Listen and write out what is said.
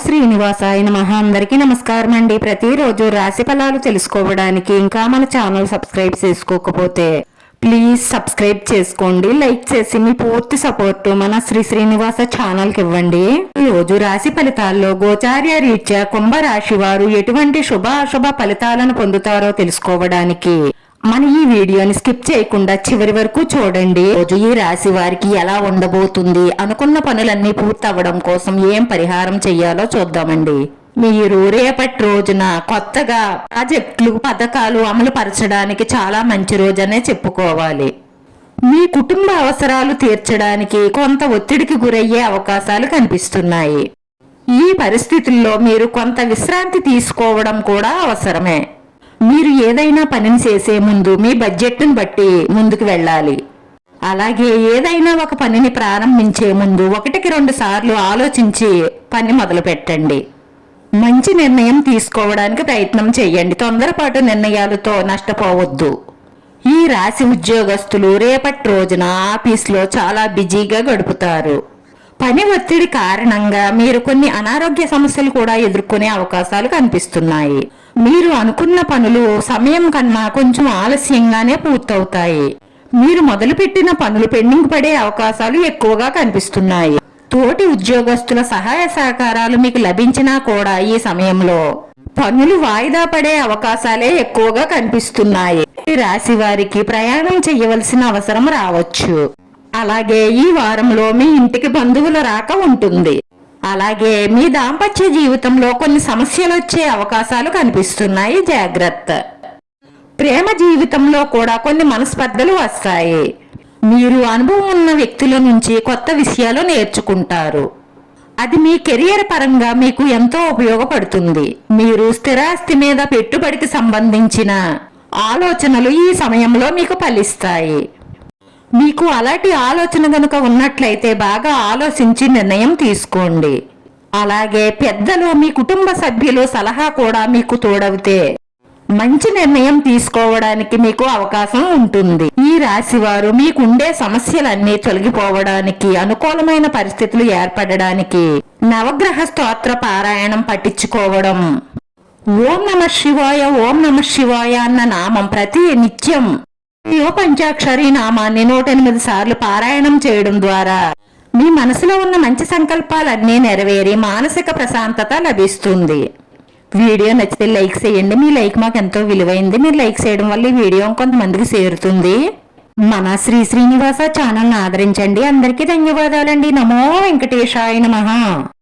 శ్రీనివాసాయ నమః. అందరికీ నమస్కారం అండి. ప్రతిరోజు రాశి ఫలాలు తెలుసుకోవడానికి ఇంకా మన ఛానల్ సబ్స్క్రైబ్ చేసుకోకపోతే ప్లీజ్ సబ్స్క్రైబ్ చేసుకోండి. లైక్ చేసి మీ పూర్తి సపోర్ట్ మన శ్రీనివాస ఛానల్ కి ఇవ్వండి. ఈ రోజు రాశి ఫలితాల్లో గోచార్య రీత్యా కుంభరాశి వారు ఎటువంటి శుభ అశుభ ఫలితాలను పొందుతారో తెలుసుకోవడానికి మన ఈ వీడియోని స్కిప్ చేయకుండా చివరి వరకు చూడండి. రోజు ఈ రాశి వారికి ఎలా ఉండబోతుంది, అనుకున్న పనులన్నీ పూర్తవడం కోసం ఏం పరిహారం చెయ్యాలో చూద్దామండి. మీరు రేపటి రోజున కొత్తగా ప్రాజెక్టులు పథకాలు అమలు పరచడానికి చాలా మంచి రోజనే చెప్పుకోవాలి. మీ కుటుంబ అవసరాలు తీర్చడానికి కొంత ఒత్తిడికి గురయ్యే అవకాశాలు కనిపిస్తున్నాయి. ఈ పరిస్థితుల్లో మీరు కొంత విశ్రాంతి తీసుకోవడం కూడా అవసరమే. మీరు ఏదైనా పనిని చేసే ముందు మీ బడ్జెట్ను బట్టి ముందుకు వెళ్ళాలి. అలాగే ఏదైనా ఒక పనిని ప్రారంభించే ముందు 1-2 సార్లు ఆలోచించి పని మొదలు పెట్టండి. మంచి నిర్ణయం తీసుకోవడానికి ప్రయత్నం చేయండి. తొందరపాటు నిర్ణయాలతో నష్టపోవద్దు. ఈ రాశి ఉద్యోగస్తులు రేపటి రోజున ఆఫీస్లో చాలా బిజీగా గడుపుతారు. పని ఒత్తిడి కారణంగా మీరు కొన్ని అనారోగ్య సమస్యలు కూడా ఎదుర్కొనే అవకాశాలు కనిపిస్తున్నాయి. మీరు అనుకున్న పనులు సమయం కన్నా కొంచెం ఆలస్యంగానే పూర్తవుతాయి. మీరు మొదలుపెట్టిన పనులు పెండింగ్ పడే అవకాశాలు ఎక్కువగా కనిపిస్తున్నాయి. తోటి ఉద్యోగస్తుల సహాయ సహకారాలు మీకు లభించినా కూడా ఈ సమయంలో పనులు వాయిదా పడే అవకాశాలే ఎక్కువగా కనిపిస్తున్నాయి. ఈ రాశి వారికి ప్రయాణం చేయవలసిన అవసరం రావచ్చు. అలాగే ఈ వారంలో మీ ఇంటికి బంధువుల రాక ఉంటుంది. అలాగే మీ దాంపత్య జీవితంలో కొన్ని సమస్యలు వచ్చే అవకాశాలు కనిపిస్తున్నాయి, జాగ్రత్త. ప్రేమ జీవితంలో కూడా కొన్ని మనస్పర్ధలు వస్తాయి. మీరు అనుభవం ఉన్న వ్యక్తుల నుంచి కొత్త విషయాలు నేర్చుకుంటారు. అది మీ కెరియర్ పరంగా మీకు ఎంతో ఉపయోగపడుతుంది. మీరు స్థిరాస్తి మీద పెట్టుబడికి సంబంధించిన ఆలోచనలు ఈ సమయంలో మీకు ఫలిస్తాయి. మీకు అలాంటి ఆలోచన కనుక ఉన్నట్లయితే బాగా ఆలోచించి నిర్ణయం తీసుకోండి. అలాగే పెద్దలు, మీ కుటుంబ సభ్యులు సలహా కూడా మీకు తోడవుతే మంచి నిర్ణయం తీసుకోవడానికి మీకు అవకాశం ఉంటుంది. ఈ రాశి వారు మీకుండే సమస్యలన్నీ తొలగిపోవడానికి, అనుకూలమైన పరిస్థితులు ఏర్పడడానికి నవగ్రహ స్తోత్ర పారాయణం పఠించుకోవడం, ఓం నమః శివాయ ఓం నమః శివాయ అన్న నామం ప్రతి నిత్యం పంచాక్షరి నామాన్ని 108 సార్లు పారాయణం చేయడం ద్వారా మీ మనసులో ఉన్న మంచి సంకల్పాలన్నీ నెరవేరి మానసిక ప్రశాంతత లభిస్తుంది. వీడియో నచ్చితే లైక్ చేయండి. మీ లైక్ మాకు ఎంతో విలువైంది. మీరు లైక్ చేయడం వల్ల ఈ వీడియో కొంతమందికి చేరుతుంది. మన శ్రీనివాస ఛానల్ని ఆదరించండి. అందరికీ ధన్యవాదాలండి. నమో వెంకటేశాయ నమః.